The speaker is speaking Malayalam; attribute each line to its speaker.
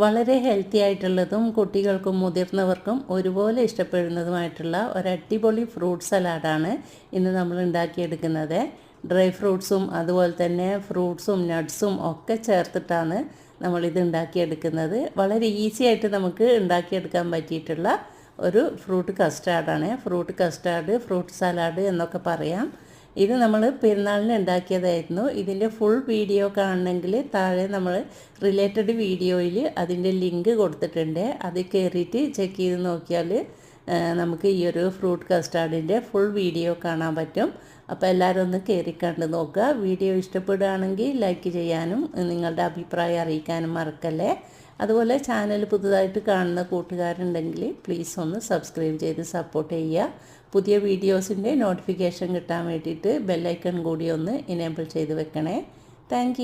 Speaker 1: വളരെ ഹെൽത്തി ആയിട്ടുള്ളതും കുട്ടികൾക്കും മുതിർന്നവർക്കും ഒരുപോലെ ഇഷ്ടപ്പെടുന്നതുമായിട്ടുള്ള ഒരു അടിപൊളി ഫ്രൂട്ട് സലാഡാണ് ഇന്ന് നമ്മൾ ഉണ്ടാക്കിയെടുക്കുന്നത്. ഡ്രൈ ഫ്രൂട്ട്സും അതുപോലെ തന്നെ ഫ്രൂട്ട്സും നട്ട്സും ഒക്കെ ചേർത്തിട്ടാണ് നമ്മളിത് ഉണ്ടാക്കിയെടുക്കുന്നത്. വളരെ ഈസി ആയിട്ട് നമുക്ക് ഉണ്ടാക്കിയെടുക്കാൻ പറ്റിയിട്ടുള്ള ഒരു ഫ്രൂട്ട് കസ്റ്റാർഡാണ്. ഫ്രൂട്ട് സലാഡ് എന്നൊക്കെ പറയാം. ഇത് നമ്മൾ പെരുന്നാളിന് ഉണ്ടാക്കിയതായിരുന്നു. ഇതിൻ്റെ ഫുൾ വീഡിയോ കാണണമെങ്കിൽ താഴെ നമ്മൾ റിലേറ്റഡ് വീഡിയോയിൽ അതിൻ്റെ ലിങ്ക് കൊടുത്തിട്ടുണ്ട്. അത് കയറിയിട്ട് ചെക്ക് ചെയ്ത് നോക്കിയാൽ നമുക്ക് ഈ ഒരു ഫ്രൂട്ട് കസ്റ്റാർഡിൻ്റെ ഫുൾ വീഡിയോ കാണാൻ പറ്റും. അപ്പോൾ എല്ലാവരും ഒന്ന് കയറി കണ്ട് നോക്കുക. വീഡിയോ ഇഷ്ടപ്പെടുകയാണെങ്കിൽ ലൈക്ക് ചെയ്യാനും നിങ്ങളുടെ അഭിപ്രായം അറിയിക്കാനും മറക്കല്ലേ. അതുപോലെ ചാനൽ പുതുതായിട്ട് കാണുന്ന കൂട്ടുകാരുണ്ടെങ്കിൽ പ്ലീസ് ഒന്ന് സബ്സ്ക്രൈബ് ചെയ്ത് സപ്പോർട്ട് ചെയ്യുക. പുതിയ വീഡിയോസിൻ്റെ നോട്ടിഫിക്കേഷൻ കിട്ടാൻ വേണ്ടിയിട്ട് ബെല്ലൈക്കൺ കൂടി ഒന്ന് ഇനേബിൾ ചെയ്ത് വെക്കണേ. താങ്ക്